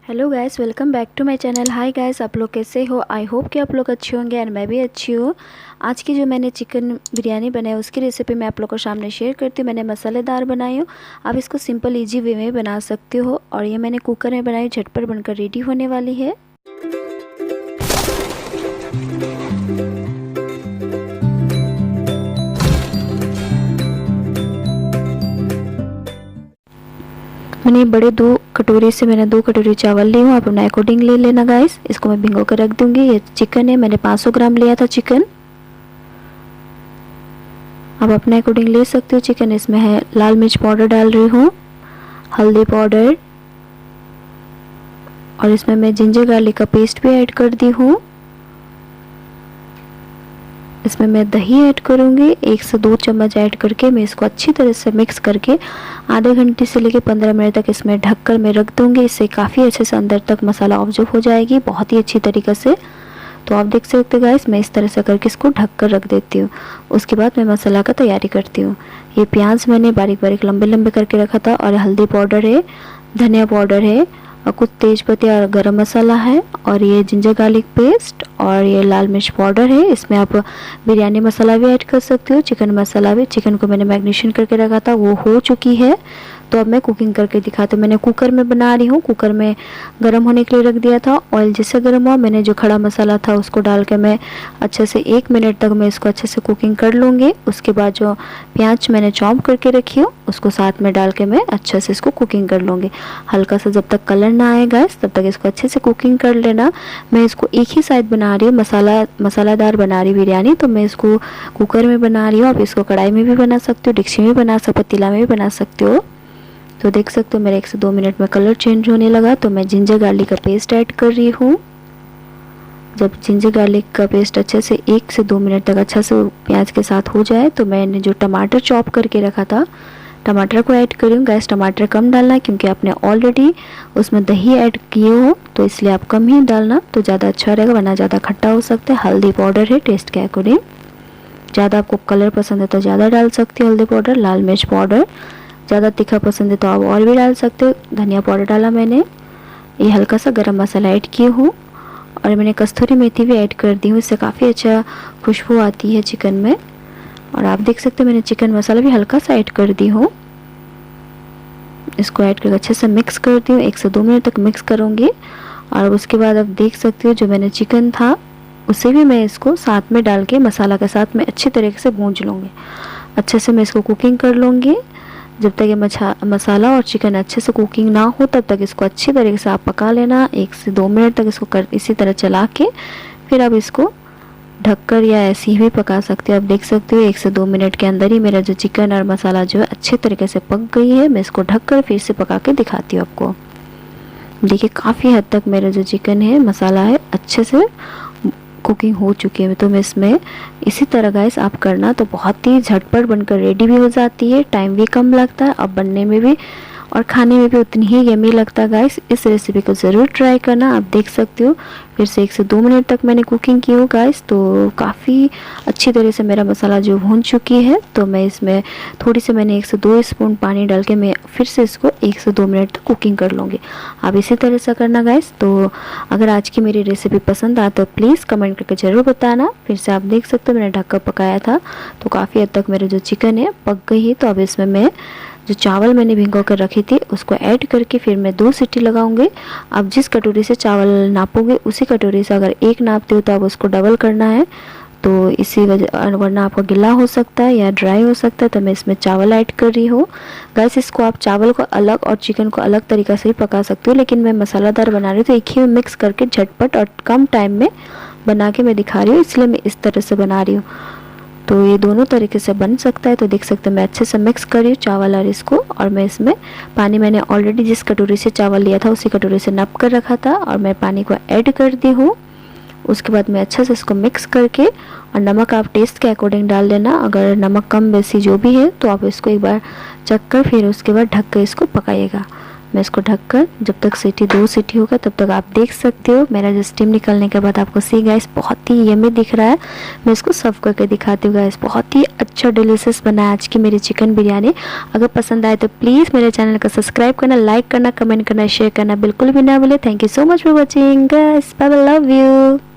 Hello guys, welcome back to my channel. Hi guys, आप लोग कैसे हो? आई होप कि आप लोग अच्छे होंगे और मैं भी अच्छी हूँ। आज की जो मैंने चिकन बिरयानी बनाई उसकी रेसिपी मैं आप लोग को सामने शेयर करती हूँ। मैंने मसालेदार बनाई हूँ। आप इसको सिंपल इजी वे में बना सकते हो और ये मैंने कुकर में बनाई, झटपट बनकर रेडी होने वाली है। मैंने बड़े दो कटोरी से मैंने 2 कटोरी चावल ली हूँ। आप अपने अकॉर्डिंग ले लेना गाइस। इसको मैं भिगो कर रख दूंगी। ये चिकन है, मैंने 500 ग्राम लिया था चिकन। आप अपने अकॉर्डिंग ले सकते हो चिकन। इसमें है लाल मिर्च पाउडर डाल रही हूँ, हल्दी पाउडर, और इसमें मैं जिंजर गार्लिक का पेस्ट भी ऐड कर दी हूँ। इसमें मैं दही ऐड करूँगी, 1 से 2 चम्मच ऐड करके मैं इसको अच्छी तरह से मिक्स करके आधे घंटे से लेकर 15 मिनट तक इसमें ढककर मैं रख दूँगी। इससे काफ़ी अच्छे से अंदर तक मसाला ऑब्जर्व हो जाएगी, बहुत ही अच्छी तरीक़े से। तो आप देख सकते हो गाइस, मैं इस तरह से करके इसको ढक कर रख देती हूँ। उसके बाद मैं मसाला का तैयारी करती हूँ। ये प्याज मैंने बारीक बारीक लंबे लंबे करके रखा था, और हल्दी पाउडर है, धनिया पाउडर है, और कुछ तेज़पत्ते और गरम मसाला है, और ये जिंजर गार्लिक पेस्ट, और ये लाल मिर्च पाउडर है। इसमें आप बिरयानी मसाला भी ऐड कर सकते हो, चिकन मसाला भी। चिकन को मैंने मैरिनेशन करके रखा था, वो हो चुकी है। तो अब मैं कुकिंग करके दिखाती हूँ। मैंने कुकर में बना रही हूँ। कुकर में गर्म होने के लिए रख दिया था। ऑयल जैसे गर्म हुआ, मैंने जो खड़ा मसाला था उसको डाल के मैं अच्छे से 1 मिनट तक मैं इसको अच्छे से कुकिंग कर लूँगी। उसके बाद जो प्याज मैंने चॉप करके रखी हूँ उसको साथ में डाल के मैं अच्छे से इसको कुकिंग कर लूँगी। हल्का सा जब तक कलर ना आएगा तब तक इसको अच्छे से कुकिंग कर लेना। मैं इसको एक ही साइड बना रही हूँ, मसालादार बना रही बिरयानी, तो मैं इसको कुकर में बना रही हूँ। आप इसको कढ़ाई में भी बना सकते हो, डिक्ची में बना सकते हो, पतीला में भी बना सकते हो। तो देख सकते हो मेरे 1 से 2 मिनट में कलर चेंज होने लगा। तो मैं जिंजर गार्लिक का पेस्ट ऐड कर रही हूँ। जब जिंजर गार्लिक का पेस्ट अच्छे से 1 से 2 मिनट तक अच्छा से प्याज के साथ हो जाए तो मैंने जो टमाटर चॉप करके रखा था टमाटर को ऐड कर रही हूँ। गैस टमाटर कम डालना, क्योंकि आपने ऑलरेडी उसमें दही ऐड किए हो, तो इसलिए आप कम ही डालना तो ज़्यादा अच्छा रहेगा, वरना ज़्यादा खट्टा हो सकता है। हल्दी पाउडर है टेस्ट के अकॉर्डिंग, ज़्यादा आपको कलर पसंद है तो ज़्यादा डाल सकते हो हल्दी पाउडर। लाल मिर्च पाउडर, ज़्यादा तीखा पसंद है तो आप और भी डाल सकते हो। धनिया पाउडर डाला मैंने। ये हल्का सा गरम मसाला ऐड किए हूँ, और मैंने कस्तूरी मेथी भी ऐड कर दी हूँ। इससे काफ़ी अच्छा खुशबू आती है चिकन में। और आप देख सकते हो मैंने चिकन मसाला भी हल्का सा ऐड कर दी हूँ। इसको ऐड करके अच्छे से मिक्स करती हूँ, 1 से 2 मिनट तक मिक्स करूँगी। और उसके बाद आप देख सकते हो जो मैंने चिकन था उसे भी मैं इसको साथ में डाल के मसाला के साथ मैं अच्छी तरीके से भूंज लूँगी। अच्छे से मैं इसको कुकिंग कर लूँगी। जब तक ये मसाला और चिकन अच्छे से कुकिंग ना हो तब तक इसको अच्छी तरीके से आप पका लेना। 1 से 2 मिनट तक इसको इसी तरह चला के फिर आप इसको ढककर या ऐसे ही भी पका सकते हो। आप देख सकते हो 1 से 2 मिनट के अंदर ही मेरा जो चिकन और मसाला जो है अच्छे तरीके से पक गई है। मैं इसको ढककर फिर से पका के दिखाती हूँ आपको। देखिए काफ़ी हद तक मेरा जो चिकन है मसाला है अच्छे से कुकिंग हो चुकी है। तो मैं इसमें इसी तरह गाइस आप करना, तो बहुत ही झटपट बनकर रेडी भी हो जाती है, टाइम भी कम लगता है, अब बनने में भी और खाने में भी उतनी ही यमी लगता है। गाइस इस रेसिपी को ज़रूर ट्राई करना। आप देख सकते हो फिर से 1 से 2 मिनट तक मैंने कुकिंग की हो गाइस। तो काफ़ी अच्छी तरह से मेरा मसाला जो भून चुकी है, तो मैं इसमें थोड़ी सी मैंने 1 से 2 स्पून पानी डाल के मैं फिर से इसको 1 से 2 मिनट तक कुकिंग कर लूँगी। आप इसी तरह से करना गाइस। तो अगर आज की मेरी रेसिपी पसंद आए तो प्लीज़ कमेंट करके ज़रूर बताना। फिर से आप देख सकते हो मैंने ढककर पकाया था, तो काफ़ी हद तक मेरा जो चिकन है पक गई है। तो अब इसमें मैं जो चावल मैंने भिगो कर रखी थी उसको ऐड करके फिर मैं 2 सीटी लगाऊंगी। आप जिस कटोरी से चावल नापोगे उसी कटोरी से अगर 1 नापते हो तो आप उसको डबल करना है। तो इसी वजह, वरना आपका गिला हो सकता है या ड्राई हो सकता है। तो मैं इसमें चावल ऐड कर रही हूँ। गैस इसको आप चावल को अलग और चिकन को अलग तरीक़ा से ही पका सकते हो, लेकिन मैं मसालादार बना रही हूँ तो एक ही में मिक्स करके झटपट और कम टाइम में बना के मैं दिखा रही हूँ, इसलिए मैं इस तरह से बना रही हूँ। तो ये दोनों तरीके से बन सकता है। तो देख सकते हैं मैं अच्छे से मिक्स कर रही हूँ चावल और इसको, और मैं इसमें पानी मैंने ऑलरेडी जिस कटोरी से चावल लिया था उसी कटोरी से नप कर रखा था, और मैं पानी को ऐड कर दी हूँ। उसके बाद मैं अच्छे से इसको मिक्स करके, और नमक आप टेस्ट के अकॉर्डिंग डाल लेना। अगर नमक कम बेसी जो भी है तो आप इसको एक बार चख कर फिर उसके बाद ढक कर इसको पकाइएगा। मैं इसको ढककर जब तक सीटी 2 सीटी होगा तब तक आप देख सकते हो। मेरा जो स्टीम निकलने के बाद आपको सी गाइस बहुत ही यम्मी दिख रहा है। मैं इसको सर्व करके दिखाती हूँ गाइस। बहुत ही अच्छा डिलीशियस बना है आज की मेरी चिकन बिरयानी। अगर पसंद आए तो प्लीज़ मेरे चैनल को सब्सक्राइब करना, लाइक करना, कमेंट करना, शेयर करना बिल्कुल भी ना भूले। Thank you so much for watching guys. Bye bye, love you.